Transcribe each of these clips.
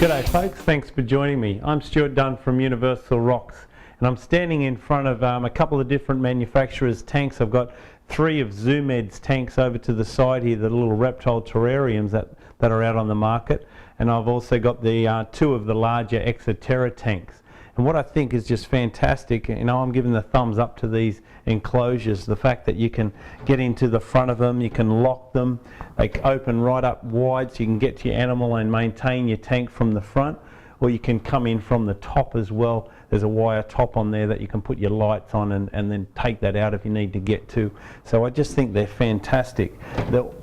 G'day folks, thanks for joining me. I'm Stuart Dunn from Universal Rocks, and I'm standing in front of a couple of different manufacturers' tanks. I've got 3 of ZooMed's tanks over to the side here, the little reptile terrariums that are out on the market, and I've also got the 2 of the larger Exo Terra tanks. And what I think is just fantastic, you know, I'm giving the thumbs up to these enclosures, the fact that you can get into the front of them, you can lock them, they open right up wide so you can get to your animal and maintain your tank from the front, or you can come in from the top as well. There's a wire top on there that you can put your lights on and then take that out if you need to get to. So I just think they're fantastic.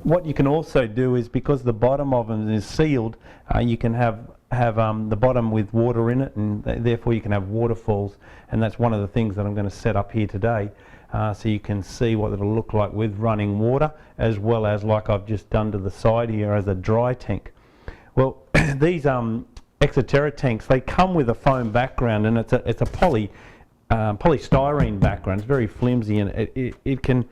What you can also do is, because the bottom of them is sealed, you can have the bottom with water in it, and therefore you can have waterfalls, and that's one of the things that I'm going to set up here today, so you can see what it'll look like with running water, as well as like I've just done to the side here as a dry tank. Well, these Exo Terra tanks, they come with a foam background, and it's a polystyrene background. It's very flimsy, and it can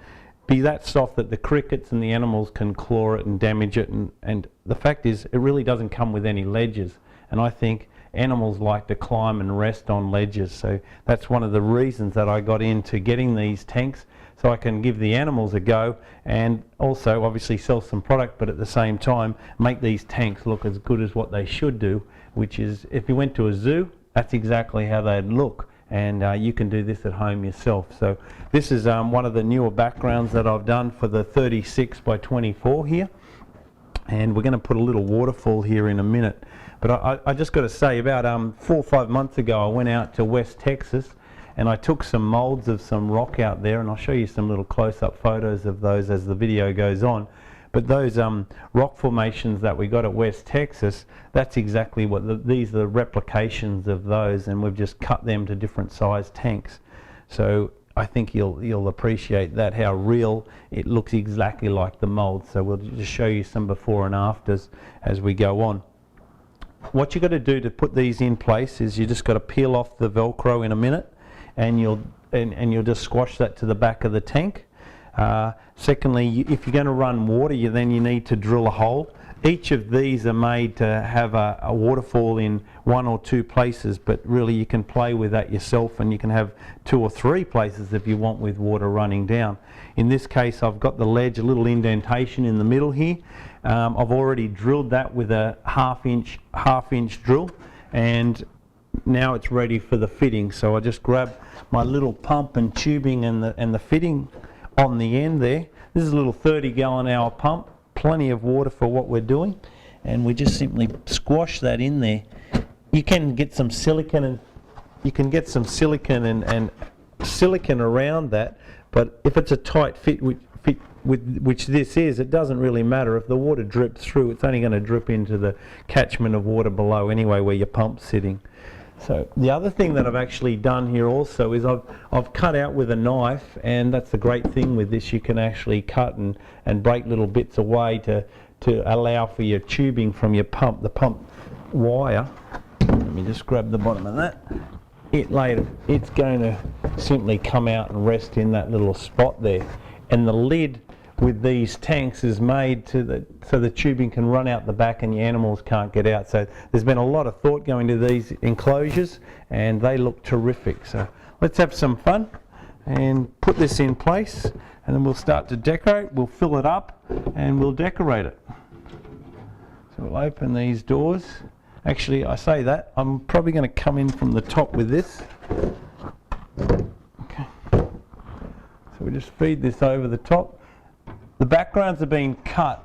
be that soft that the crickets and the animals can claw it and damage it, and the fact is it really doesn't come with any ledges, and I think animals like to climb and rest on ledges, so that's one of the reasons that I got into getting these tanks, so I can give the animals a go and also obviously sell some product, but at the same time make these tanks look as good as what they should do, which is, if you went to a zoo, that's exactly how they'd look. And you can do this at home yourself. So this is one of the newer backgrounds that I've done for the 36 by 24 here, and we're going to put a little waterfall here in a minute. But I just got to say, about 4 or 5 months ago I went out to West Texas and I took some molds of some rock out there, and I'll show you some little close-up photos of those as the video goes on. But those rock formations that we got at West Texas, that's exactly what these are the replications of those, and we've just cut them to different size tanks. So I think you'll appreciate that, how real it looks, exactly like the mold. So we'll just show you some before and afters as we go on. What you've got to do to put these in place is you just got to peel off the Velcro in a minute, and you'll just squash that to the back of the tank. Secondly, if you're going to run water, you need to drill a hole. Each of these are made to have a waterfall in 1 or 2 places, but really you can play with that yourself, and you can have 2 or 3 places if you want with water running down. In this case, I've got the ledge, a little indentation in the middle here. I've already drilled that with a half inch drill, and now it's ready for the fitting. So I just grab my little pump and tubing and the fitting on the end there. This is a little 30-gallon-hour pump, plenty of water for what we're doing, and we just simply squash that in there. You can get some silicone and silicone around that, but if it's a tight fit, which this is, it doesn't really matter. If the water drips through, it's only going to drip into the catchment of water below anyway, where your pump's sitting. So the other thing that I've actually done here also is I've cut out with a knife, and that's the great thing with this, you can actually cut and break little bits away to allow for your tubing from your pump, the pump wire. Let me just grab the bottom of that. It's going to simply come out and rest in that little spot there, and the lid with these tanks is made so the tubing can run out the back and your animals can't get out. So there's been a lot of thought going to these enclosures, and they look terrific. So let's have some fun and put this in place, and then we'll start to decorate. We'll fill it up and we'll decorate it. So we'll open these doors. Actually, I say that, I'm probably going to come in from the top with this. Okay. So we just feed this over the top. The backgrounds are being cut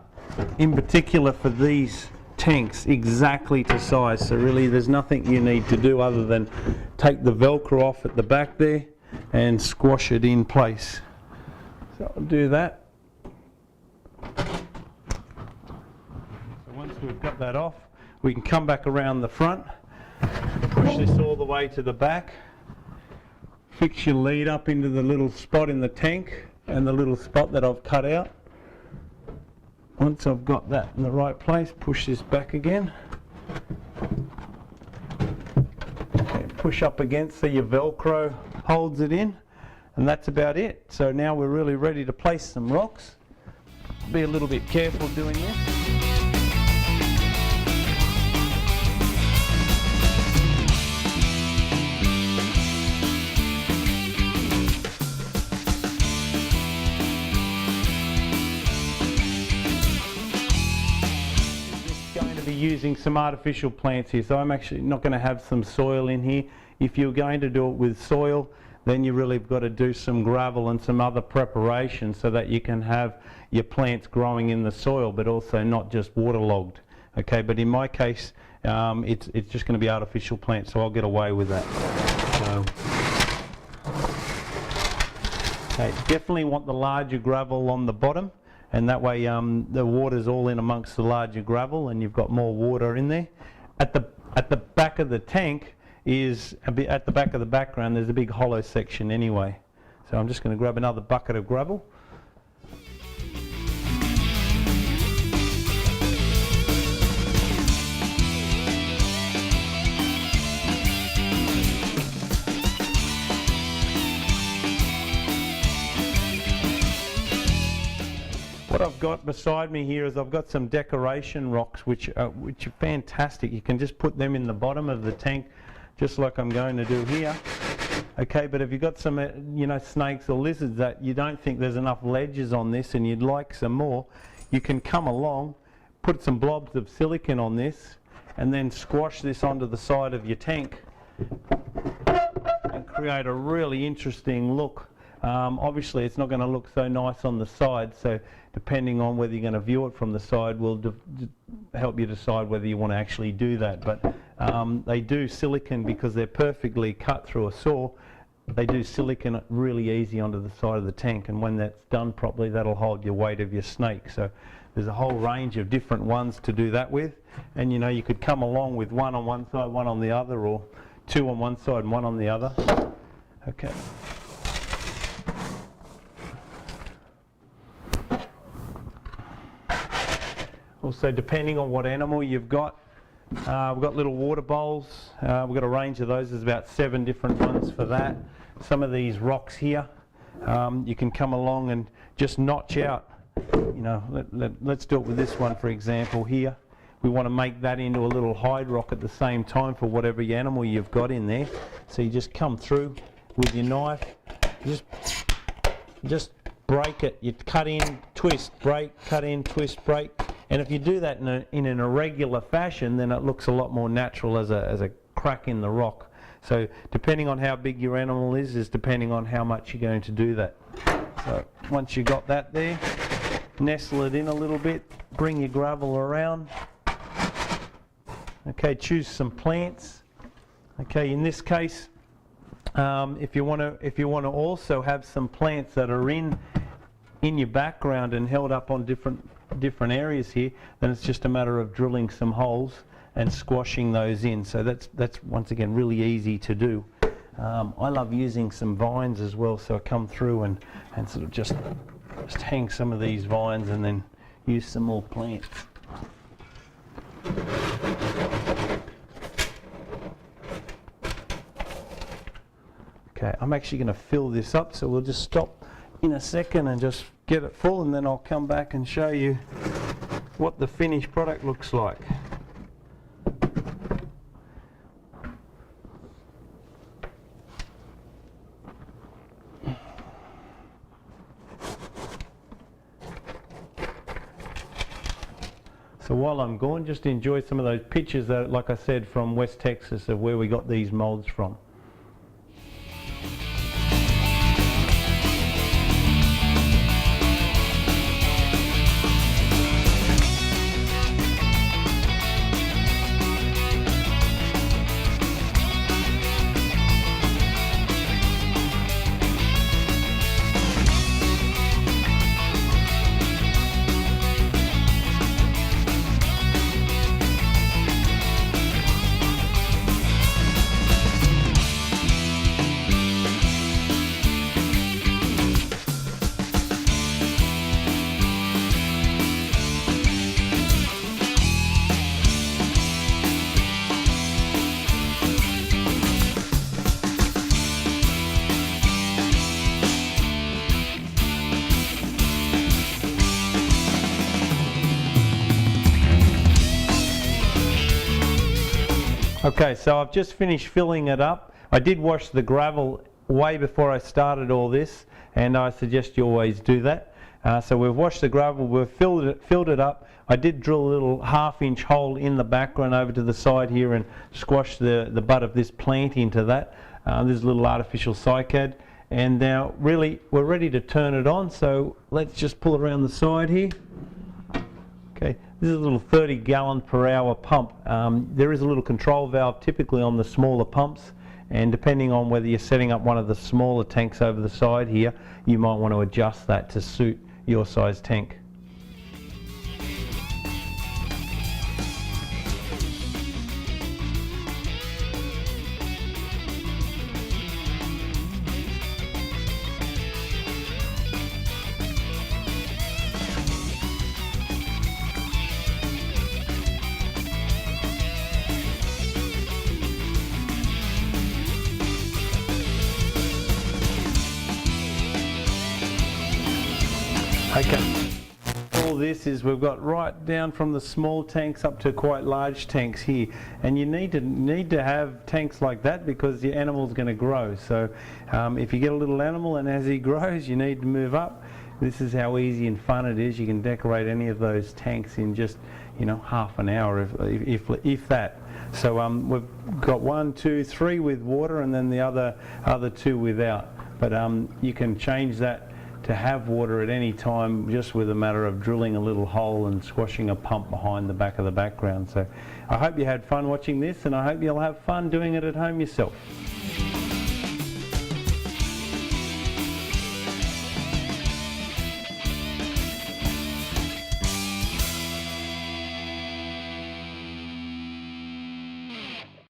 in particular for these tanks exactly to size, so really there's nothing you need to do other than take the Velcro off at the back there and squash it in place. So I'll do that. So once we've got that off, we can come back around the front, push this all the way to the back, fix your lead up into the little spot in the tank and the little spot that I've cut out. Once I've got that in the right place, push this back again. Okay, push up against so your Velcro holds it in, and that's about it. So now we're really ready to place some rocks. Be a little bit careful doing this. using some artificial plants here, so I'm actually not going to have some soil in here. If you're going to do it with soil, then you really got to do some gravel and some other preparation so that you can have your plants growing in the soil, but also not just waterlogged. Okay, but in my case, it's just going to be artificial plants, so I'll get away with that. So, okay, definitely want the larger gravel on the bottom, and that way the water's all in amongst the larger gravel, and you've got more water in there. At the back of the tank is at the back of the background. There's a big hollow section anyway. So I'm just going to grab another bucket of gravel. What I've got beside me here is I've got some decoration rocks which are fantastic. You can just put them in the bottom of the tank just like I'm going to do here. Okay, but if you've got some snakes or lizards that you don't think there's enough ledges on this and you'd like some more, you can come along, put some blobs of silicon on this and then squash this onto the side of your tank and create a really interesting look. Obviously it's not going to look so nice on the side, so depending on whether you're going to view it from the side will help you decide whether you want to actually do that. But they do silicon because they're perfectly cut through a saw. They do silicon really easy onto the side of the tank, and when that's done properly, that'll hold your weight of your snake. So there's a whole range of different ones to do that with, and you could come along with one on one side, one on the other, or two on one side and one on the other. Okay. Also, depending on what animal you've got, we've got little water bowls. We've got a range of those. There's about 7 different ones for that. Some of these rocks here, you can come along and just notch out. Let's do it with this one, for example, here. We want to make that into a little hide rock at the same time for whatever animal you've got in there. So you just come through with your knife, just break it. You cut in, twist, break, cut in, twist, break. And if you do that in an irregular fashion, then it looks a lot more natural as a crack in the rock. So depending on how big your animal is depending on how much you're going to do that. So once you've got that there, nestle it in a little bit, bring your gravel around. Okay, choose some plants. Okay, in this case, if you want to also have some plants that are in your background and held up on different areas here, then it's just a matter of drilling some holes and squashing those in. So that's once again really easy to do. I love using some vines as well, so I come through and sort of just hang some of these vines and then use some more plants. Okay, I'm actually going to fill this up, so we'll just stop in a second and just get it full, and then I'll come back and show you what the finished product looks like. So while I'm gone, just enjoy some of those pictures that, like I said, from West Texas of where we got these molds from. Okay, so I've just finished filling it up. I did wash the gravel way before I started all this, and I suggest you always do that. So we've washed the gravel, we've filled it up. I did drill a little 1/2-inch hole in the background over to the side here and squash the butt of this plant into that. This is a little artificial cycad. And now really we're ready to turn it on, so let's just pull around the side here. Okay, this is a little 30-gallon-per-hour pump. There is a little control valve typically on the smaller pumps, and depending on whether you're setting up one of the smaller tanks over the side here, you might want to adjust that to suit your size tank. Okay, all this is we've got right down from the small tanks up to quite large tanks here, and you need to have tanks like that because your animal's going to grow. So if you get a little animal and as he grows you need to move up, this is how easy and fun it is. You can decorate any of those tanks in just, you know, half an hour if that. So we've got 1, 2, 3 with water and then the other 2 without, but you can change that to have water at any time just with a matter of drilling a little hole and squashing a pump behind the back of the background. So I hope you had fun watching this, and I hope you'll have fun doing it at home yourself.